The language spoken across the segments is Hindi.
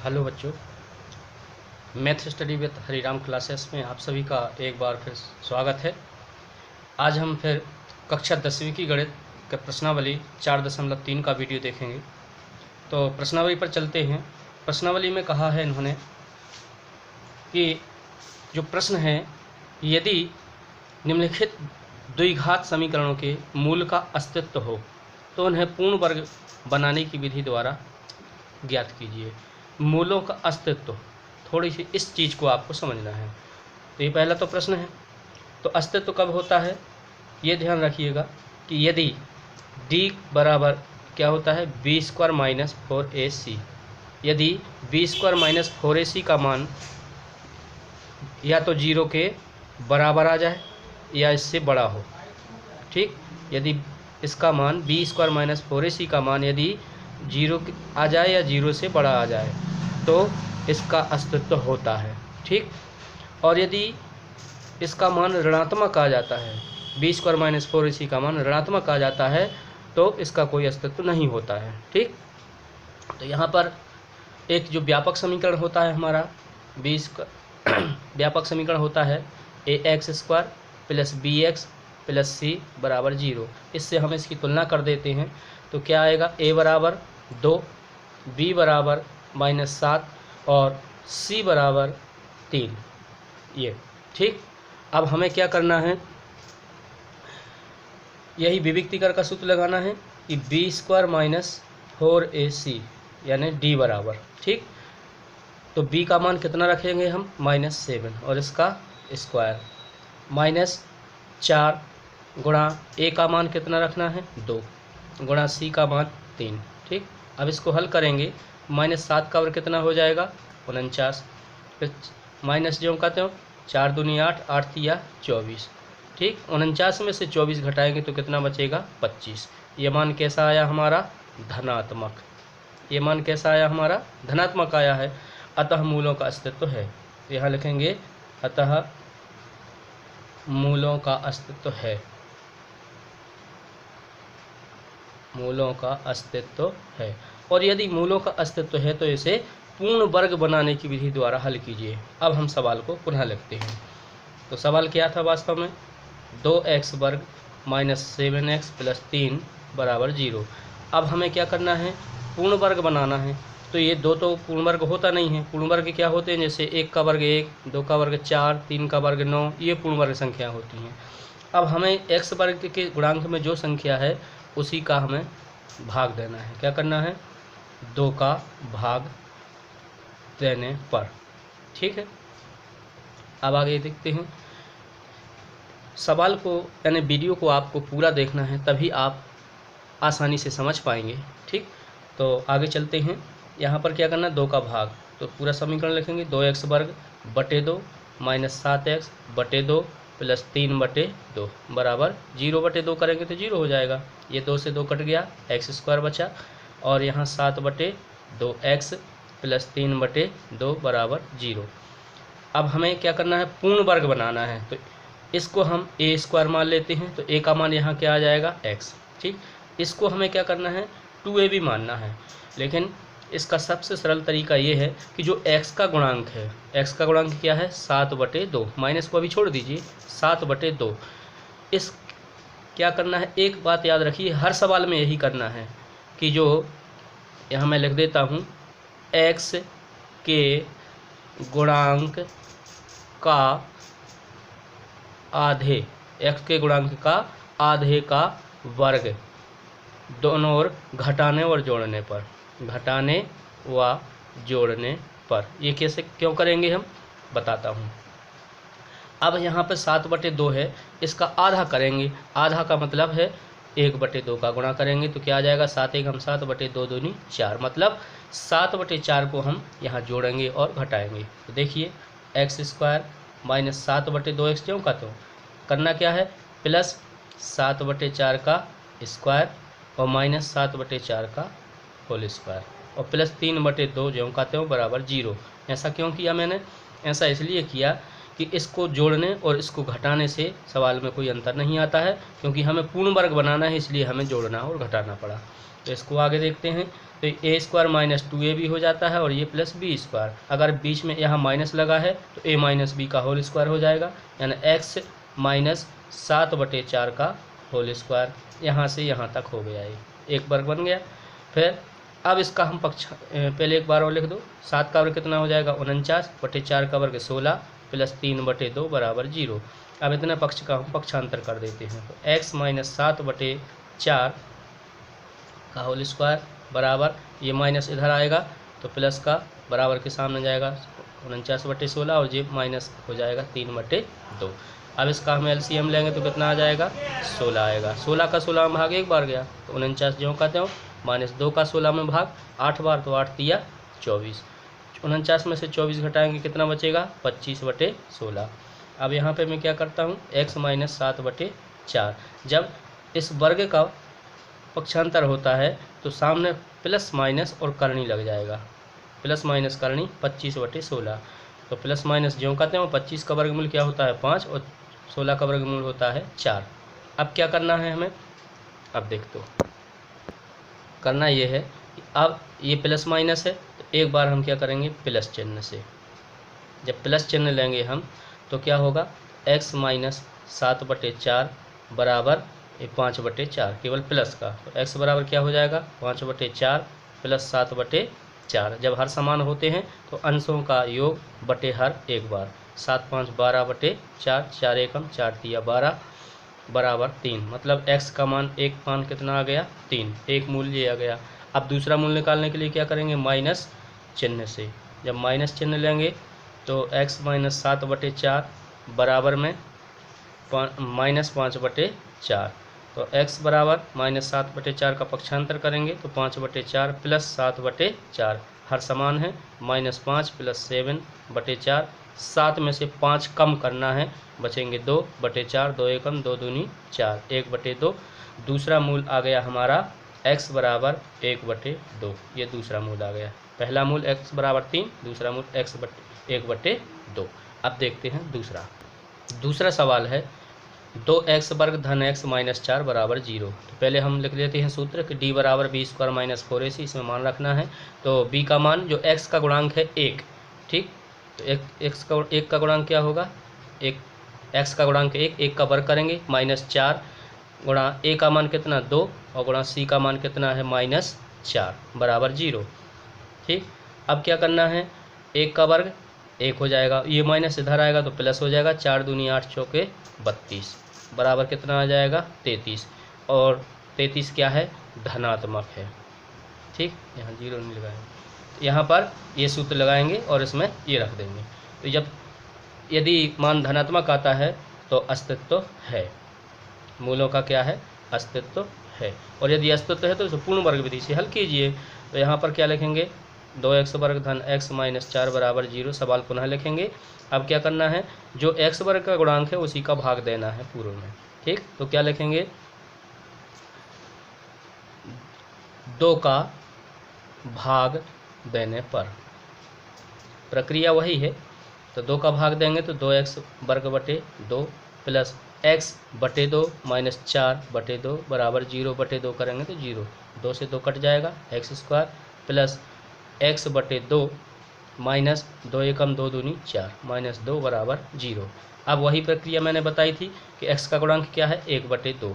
हेलो बच्चों, math study with Hariram classes में आप सभी का एक बार फिर स्वागत है। आज हम फिर कक्षा 10वीं की गणित के प्रश्नावली 4.3 का वीडियो देखेंगे। तो प्रश्नावली पर चलते हैं। प्रश्नावली में कहा है इन्होंने कि जो प्रश्न है, यदि निम्नलिखित द्विघात समीकरणों के मूल का अस्तित्व हो तो उन्हें पूर्ण वर्ग बनाने की विधि द्वारा ज्ञात कीजिए। मूलों का अस्तित्व, थोड़ी सी इस चीज़ को आपको समझना है। तो ये पहला तो प्रश्न है। तो अस्तित्व कब होता है ये ध्यान रखिएगा कि यदि d बराबर क्या होता है b² माइनस 4ac, यदि b² माइनस 4ac का मान या तो 0 के बराबर आ जाए या इससे बड़ा हो। ठीक, यदि इसका मान b² माइनस 4ac का मान यदि 0 आ जाए या 0 से बड़ा आ जाए तो इसका अस्तित्व होता है। ठीक, और यदि इसका मान ऋणात्मक आ जाता है, b² माइनस 4ac का मान ऋणात्मक आ जाता है तो इसका कोई अस्तित्व नहीं होता है। ठीक, तो यहाँ पर एक जो व्यापक समीकरण होता है हमारा व्यापक समीकरण होता है ax² plus bx plus c बराबर 0। इससे हम इसकी तुलना कर देते हैं तो क्या आएगा, a बराबर 2, b बराबर -7 और c बराबर 3। ये ठीक। अब हमें क्या करना है, यही विविक्तीकर का सूत्र लगाना है कि b² माइनस 4ac यानी d बराबर। ठीक, तो b का मान कितना रखेंगे हम, -7 और इसका स्क्वायर -4 गुणा a का मान कितना रखना है 2 गुणा c का मान 3। ठीक, अब इसको हल करेंगे, -7 का वर्ग कितना हो जाएगा 49, फिर माइनस जो कहते हो 4 दूनी 8, 8 तिया 24। ठीक, 49 में से 24 घटाएंगे तो कितना बचेगा 25। ये मान कैसा आया हमारा, धनात्मक। ये मान कैसा आया हमारा, धनात्मक आया है। अतः मूलों का अस्तित्व है। यहाँ लिखेंगे अतः मूलों का अस्तित्व है। मूलों का अस्तित्व है। और यदि मूलों का अस्तित्व है तो इसे पूर्ण वर्ग बनाने की विधि द्वारा हल कीजिए। अब हम सवाल को पुनः लिखते हैं। तो सवाल क्या था वास्तव में, 2x वर्ग माइनस 7x प्लस 3 बराबर 0। अब हमें क्या करना है, पूर्ण वर्ग बनाना है। तो ये दो तो पूर्ण वर्ग होता नहीं है। पूर्ण वर्ग क्या होते हैं, जैसे 1 का वर्ग 1, 2 का वर्ग 4, 3 का वर्ग 9, ये पूर्ण वर्ग संख्या होती हैं। अब हमें x वर्ग के गुणांक में जो संख्या है उसी का हमें भाग देना है। क्या करना है, 2 का भाग देने पर। ठीक है, अब आगे देखते हैं। सवाल को यानी वीडियो को आपको पूरा देखना है, तभी आप आसानी से समझ पाएंगे। ठीक, तो आगे चलते हैं। यहाँ पर क्या करना है, 2 का भाग, तो पूरा समीकरण लिखेंगे 2x वर्ग बटे 2 माइनस 7x बटे 2 प्लस 3 बटे 2 बराबर 0 बटे 2 करेंगे तो 0 हो जाएगा। ये 2 से 2 कट गया, x² बचा और यहाँ 7 बटे 2x प्लस 3 बटे 2 बराबर 0। अब हमें क्या करना है, पूर्ण वर्ग बनाना है। तो इसको हम a² मान लेते हैं। तो a का मान यहाँ क्या आ जाएगा, x। ठीक, इसको हमें क्या करना है, 2ab मानना है। लेकिन इसका सबसे सरल तरीका ये है कि जो x का गुणांक है, x का गुणांक क्या है 7 बटे 2, माइनस को अभी छोड़ दीजिए, 7 बटे 2। इस क्या करना है, एक बात याद रखिए, हर सवाल में यही करना है कि जो यहाँ मैं लिख देता हूँ, x के गुणांक का आधे, x के गुणांक का आधे का वर्ग, दोनों ओर घटाने और जोड़ने पर, घटाने व जोड़ने पर। ये कैसे क्यों करेंगे हम बताता हूँ। अब यहाँ पर 7 बटे 2 है, इसका आधा करेंगे। आधा का मतलब है 1 बटे 2 का गुणा करेंगे तो क्या आ जाएगा, 7 1 हम 7 बटे 2 दूनी 4, मतलब 7 बटे 4 को हम यहाँ जोड़ेंगे और घटाएंगे। तो देखिए x² माइनस 7 बटे 2x क्यों कहते हो, करना क्या है, प्लस 7 बटे 4 का स्क्वायर और माइनस 7 बटे 4 का होल स्क्वायर और प्लस 3 बटे 2 जो कहते हो बराबर 0। ऐसा क्यों किया मैंने, ऐसा इसलिए किया कि इसको जोड़ने और इसको घटाने से सवाल में कोई अंतर नहीं आता है, क्योंकि हमें पूर्ण वर्ग बनाना है, इसलिए हमें जोड़ना और घटाना पड़ा। तो इसको आगे देखते हैं। तो ए स्क्वायर माइनस 2ab हो जाता है और ये प्लस बी स्क्वायर। अगर बीच में यहाँ माइनस लगा है तो a माइनस बी का होल स्क्वायर हो जाएगा, यानी x माइनस 7/4 का होल स्क्वायर। यहाँ से यहाँ तक हो गया, ये एक वर्ग बन गया। फिर अब इसका हम पहले एक बार और लिख दो। 7 का वर्ग कितना हो जाएगा 49/4 का वर्ग 16 प्लस 3/2 बराबर 0। अब इतने पक्ष का हम पक्षांतर कर देते हैं, तो x माइनस 7/4 का होल स्क्वायर बराबर, ये माइनस इधर आएगा तो प्लस का बराबर के सामने जाएगा 49/16 और ये माइनस हो जाएगा 3/2। अब इसका हम एलसीएम लेंगे तो कितना आ जाएगा 16 आएगा। 16 का 16 में भाग एक बार गया तो 49 ज्यों कहते हो, -2 का 16 में भाग 8 बार तो 8 तिया 24। 49 में से 24 घटाएंगे कितना बचेगा 25/16। अब यहाँ पे मैं क्या करता हूँ x माइनस 7/4, जब इस वर्ग का पक्षांतर होता है तो सामने प्लस माइनस और करनी लग जाएगा, प्लस माइनस करनी 25/16। तो प्लस माइनस ज्यों कहते हैं 25 का वर्गमूल क्या होता है 5 और 16 का वर्गमूल होता है 4। अब क्या करना है हमें, अब देख तो करना ये है, अब ये प्लस माइनस है तो एक बार हम क्या करेंगे प्लस चिन्ह से। जब प्लस चिन्ह लेंगे हम तो क्या होगा x माइनस 7/4 बराबर 5/4, केवल प्लस का, तो x बराबर क्या हो जाएगा 5/4 प्लस 7/4। जब हर समान होते हैं तो अंशों का योग बटे हर एक बार। 7 5 12/4, 4 एकम 4 तिया 12 बराबर 3। मतलब x का मान एक मान कितना आ गया 3, एक मूल्य आ गया। अब दूसरा मूल्य निकालने के लिए क्या करेंगे माइनस चिन्ह से। जब माइनस चिन्ह लेंगे तो x माइनस 7/4 बराबर में माइनस 5/4, तो x बराबर माइनस 7/4 का पक्षांतर करेंगे तो 5/4 प्लस 7/4, हर समान है, -5 प्लस 7/4। 7 में से 5 कम करना है, बचेंगे 2/4, 2 एकम 2 दूनी 4, 1/2। दूसरा मूल आ गया हमारा x बराबर 1/2, ये दूसरा मूल आ गया। पहला मूल x बराबर 3, दूसरा मूल x 1/2। अब देखते हैं दूसरा सवाल है 2x वर्ग धन x माइनस 4 बराबर 0। तो पहले हम लिख लेते हैं सूत्र कि d बराबर b स्क्वायर माइनस 4ac, इसमें मान रखना है। तो b का मान जो x का गुणांक है 1, ठीक, तो एक का गुणांक क्या होगा, एक x का गुणांक 1 का वर्ग करेंगे -4 गुणा a का मान कितना 2 और गुणा c का मान कितना है -4 बराबर 0। ठीक, अब क्या करना है 1 का वर्ग 1 हो जाएगा, ये माइनस इधर आएगा तो प्लस हो जाएगा, 4 दूनी 8 चौके 32 बराबर कितना आ जाएगा 33, और 33 क्या है धनात्मक है। ठीक, यहाँ 0 नहीं लगाएंगे, यहाँ पर ये सूत्र लगाएंगे और इसमें ये रख देंगे। तो जब यदि मान धनात्मक आता है तो अस्तित्व है, मूलों का क्या है अस्तित्व है, और यदि अस्तित्व है तो इसे पूर्ण वर्ग विधि से हल कीजिए। तो यहाँ पर क्या लिखेंगे 2x वर्ग धन x माइनस 4 बराबर 0। सवाल पुनः लिखेंगे। अब क्या करना है, जो x वर्ग का गुणांक है उसी का भाग देना है पूर्व में। ठीक, तो क्या लिखेंगे 2 का भाग देने पर, प्रक्रिया वही है। तो 2 का भाग देंगे तो 2x वर्ग बटे 2 प्लस x बटे 2 माइनस 4/2 बराबर 0/2 करेंगे तो 0, 2 से 2 कट जाएगा, x स्क्वायर प्लस x बटे 2 माइनस 2 एकम 2 दूनी 4 माइनस 2 बराबर 0। अब वही प्रक्रिया मैंने बताई थी कि x का गुणांक क्या है 1/2,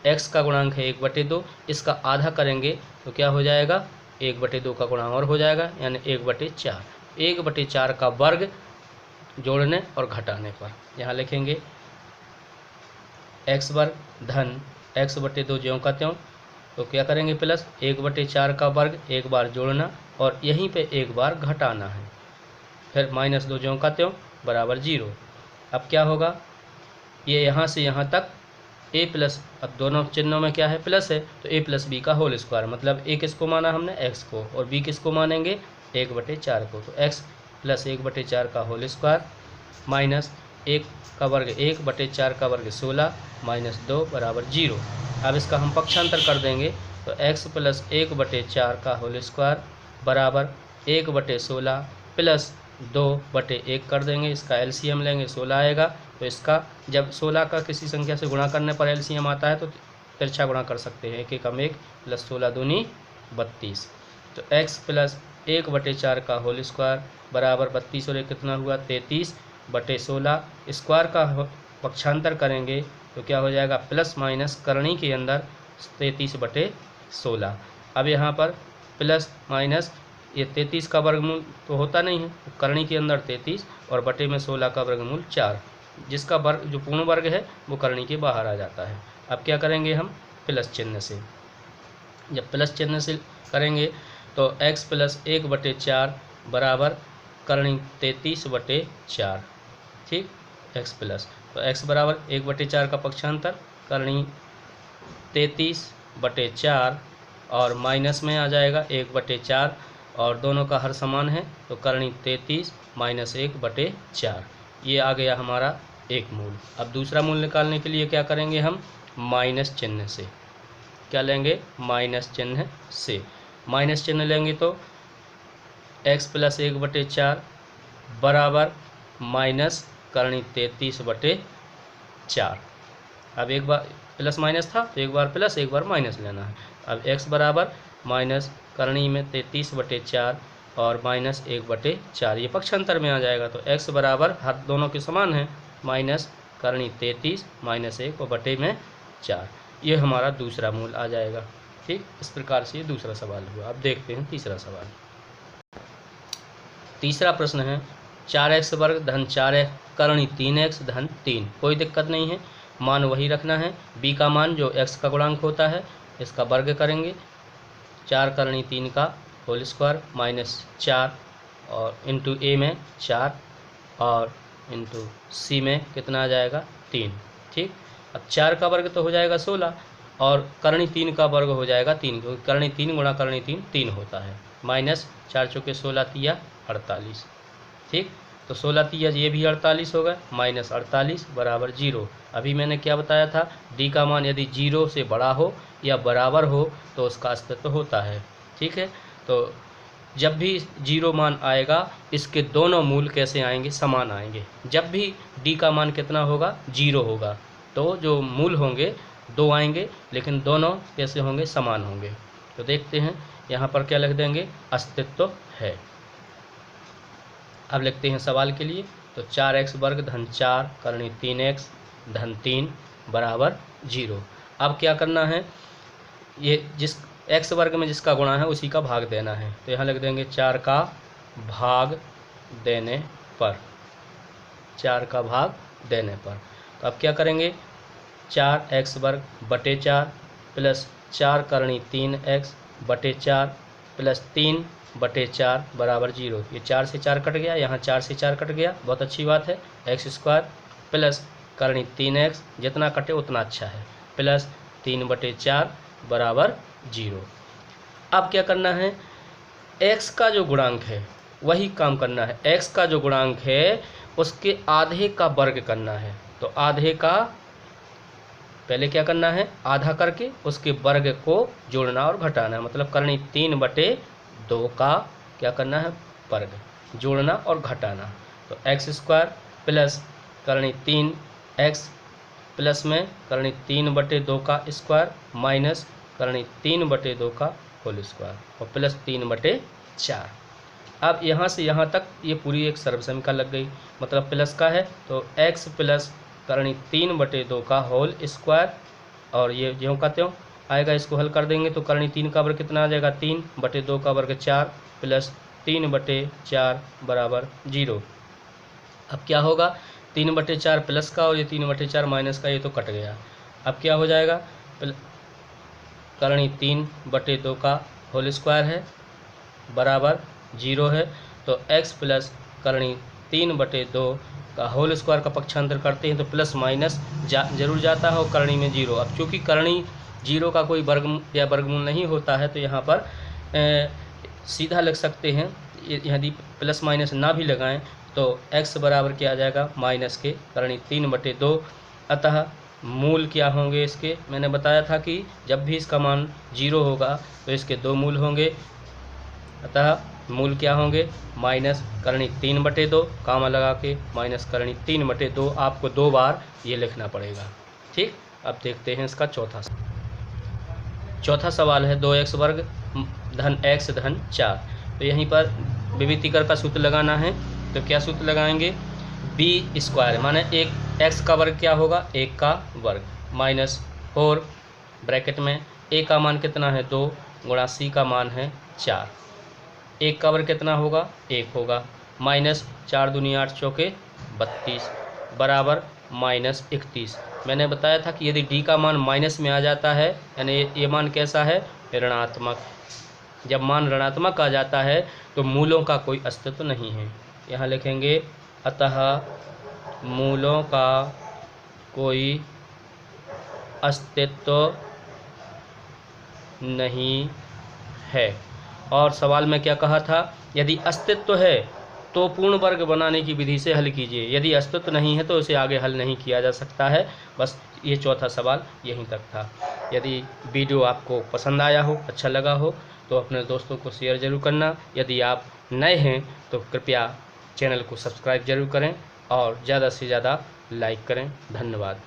x का गुणांक है 1/2, इसका आधा करेंगे तो क्या हो जाएगा 1/2 का गुणांक और हो जाएगा, यानी 1/4। 1/4 का वर्ग जोड़ने और घटाने पर यहाँ लिखेंगे x वर्ग धन x/2 ज्यों का त्यों, तो क्या करेंगे प्लस 1/4 का वर्ग एक बार जोड़ना और यहीं पे एक बार घटाना है, फिर -2 ज्यों का त्यों बराबर 0। अब क्या होगा, ये यहाँ से यहाँ तक a प्लस, अब दोनों चिन्हों में क्या है प्लस है तो a प्लस बी का होल स्क्वायर, मतलब a किसको माना हमने x को और b किसको मानेंगे 1/4 को। तो x प्लस 1/4 का होल स्क्वायर माइनस 1 का वर्ग 1/4 का वर्ग 16 माइनस 2 बराबर 0। अब इसका हम पक्षांतर कर देंगे तो x प्लस 1/4 का होल स्क्वायर बराबर 1/16 प्लस 2/1 कर देंगे। इसका एलसीएम लेंगे 16 आएगा, तो इसका जब 16 का किसी संख्या से गुणा करने पर एलसीएम आता है तो तिरछा गुणा कर सकते हैं, 1 एकम 1 प्लस 16 दूनी 32। तो x प्लस 1/4 का होल स्क्वायर बराबर 32 और 1 कितना हुआ 33/16। स्क्वायर का पक्षांतर करेंगे तो क्या हो जाएगा प्लस माइनस करनी के अंदर 33/16। अब यहाँ पर प्लस माइनस ये 33 का वर्गमूल तो होता नहीं है, करनी के अंदर 33 और बटे में 16 का वर्गमूल 4, जिसका वर्ग जो पूर्ण वर्ग है वो करनी के बाहर आ जाता है। अब क्या करेंगे हम प्लस चिन्ह से, जब प्लस चिन्ह से करेंगे तो x प्लस 1/4 बराबर करनी 33/4। ठीक, x प्लस तो x बराबर 1/4 का पक्षांतर करनी 33/4 और माइनस में आ जाएगा 1/4 और दोनों का हर समान है तो करनी 33 माइनस 1/4। ये आ गया हमारा एक मूल। अब दूसरा मूल निकालने के लिए क्या करेंगे हम माइनस चिन्ह से, क्या लेंगे माइनस चिन्ह से। माइनस चिन्ह लेंगे तो x प्लस 1/4 बराबर माइनस करनी 33/4। अब एक बार प्लस माइनस था तो एक बार प्लस एक बार माइनस लेना है। अब x बराबर माइनस करनी में 33/4 और माइनस 1/4, ये पक्षांतर में आ जाएगा तो x बराबर हर दोनों के समान है माइनस करनी 33 माइनस 1 और बटे में 4। ये हमारा दूसरा मूल आ जाएगा। ठीक, इस प्रकार से ये दूसरा सवाल हुआ। अब देखते हैं तीसरा सवाल। तीसरा प्रश्न है 4x वर्ग धन 4x करनी 3x धन 3। कोई दिक्कत नहीं है, मान वही रखना है। b का मान जो x का गुणांक होता है इसका वर्ग करेंगे, 4 करनी 3 का होल स्क्वायर माइनस 4 और इंटू a में 4 और इंटू c में कितना आ जाएगा 3। ठीक, अब 4 का वर्ग तो हो जाएगा 16 और करनी 3 का वर्ग हो जाएगा 3, क्योंकि करनी 3 गुणा करनी 3 3 होता है। माइनस 4 चौके 16 तिया 48। ठीक, तो 16 तिया ये भी 48 होगा, माइनस 48 बराबर 0। अभी मैंने क्या बताया था, डी का मान यदि 0 से बड़ा हो या बराबर हो तो उसका अस्तित्व होता है। ठीक है, तो जब भी 0 मान आएगा इसके दोनों मूल कैसे आएंगे, समान आएंगे। जब भी डी का मान कितना होगा 0 होगा तो जो मूल होंगे 2 आएंगे, लेकिन दोनों कैसे होंगे, समान होंगे। तो देखते हैं यहाँ पर क्या लिख देंगे, अस्तित्व है। अब लिखते हैं सवाल के लिए, तो 4x वर्ग धन 4 करनी 3x धन 3 बराबर 0। अब क्या करना है, ये जिस x वर्ग में जिसका गुणा है उसी का भाग देना है। तो यहाँ लिख देंगे 4 का भाग देने पर, 4 का भाग देने पर। तो अब क्या करेंगे, 4x वर्ग बटे 4 प्लस 4 करनी 3x बटे 4 प्लस 3 बटे 4 बराबर 0। ये 4 से 4 कट गया, यहाँ 4 से 4 कट गया, बहुत अच्छी बात है। x स्क्वायर प्लस करनी 3x, जितना कटे उतना अच्छा है, प्लस 3/4 बराबर 0। अब क्या करना है, x का जो गुणांक है वही काम करना है। x का जो गुणांक है उसके आधे का वर्ग करना है। तो आधे का पहले क्या करना है, आधा करके उसके वर्ग को जोड़ना और घटाना, मतलब करनी 3/2 का क्या करना है, वर्ग, जोड़ना और घटाना। तो x स्क्वायर प्लस करनी 3x प्लस में करनी 3/2 का स्क्वायर माइनस करनी 3/2 का होल स्क्वायर और प्लस 3/4। अब यहाँ से यहाँ तक ये पूरी एक सर्वसमीका लग गई, मतलब प्लस का है तो x प्लस करनी 3/2 का होल स्क्वायर और ये ज्यों का त्यों आएगा। इसको हल कर देंगे तो करनी 3 का वर्ग कितना आ जाएगा, 3/2 का वर्ग 4 प्लस 3/4 बराबर 0। अब क्या होगा, 3/4 प्लस का और ये 3/4 माइनस का, ये तो कट गया। अब क्या हो जाएगा, करनी 3/2 का होल स्क्वायर है बराबर 0 है। तो x प्लस करनी 3/2 का होल स्क्वायर का पक्षांतर करते हैं तो प्लस माइनस जरूर जाता है और करनी में 0। अब चूँकि करनी 0 का कोई वर्ग या वर्गमूल नहीं होता है तो यहाँ पर सीधा लग सकते हैं, यदि प्लस माइनस ना भी लगाएं तो x बराबर क्या आ जाएगा, माइनस के करनी 3/2। अतः मूल क्या होंगे इसके, मैंने बताया था कि जब भी इसका मान 0 होगा तो इसके 2 मूल होंगे। अतः मूल क्या होंगे, माइनस करनी 3/2 कामा लगा के माइनस करनी 3/2, आपको 2 बार ये लिखना पड़ेगा। ठीक, अब देखते हैं इसका चौथा सवाल है 2x वर्ग धन x धन 4। तो यहीं पर विभीतिकर का सूत्र लगाना है। तो क्या सूत्र लगाएंगे, बी स्क्वायर माने एक x का वर्ग क्या होगा, 1 का वर्ग माइनस 4 ब्रैकेट में a का मान कितना है 2 गुणा c का मान है 4। 1 का वर्ग कितना होगा 1 होगा माइनस 4 दूनी 8 चौके 32 बराबर माइनस 31। मैंने बताया था कि यदि d का मान माइनस में आ जाता है यानी ये मान कैसा है, ऋणात्मक। जब मान ऋणात्मक आ जाता है तो मूलों का कोई अस्तित्व नहीं है। यहाँ लिखेंगे अतः मूलों का कोई अस्तित्व नहीं है। और सवाल में क्या कहा था, यदि अस्तित्व है तो पूर्ण वर्ग बनाने की विधि से हल कीजिए, यदि अस्तित्व नहीं है तो इसे आगे हल नहीं किया जा सकता है। बस ये चौथा सवाल यहीं तक था। यदि वीडियो आपको पसंद आया हो, अच्छा लगा हो तो अपने दोस्तों को शेयर जरूर करना। यदि आप नए हैं तो कृपया चैनल को सब्सक्राइब जरूर करें और ज़्यादा से ज़्यादा लाइक करें। धन्यवाद।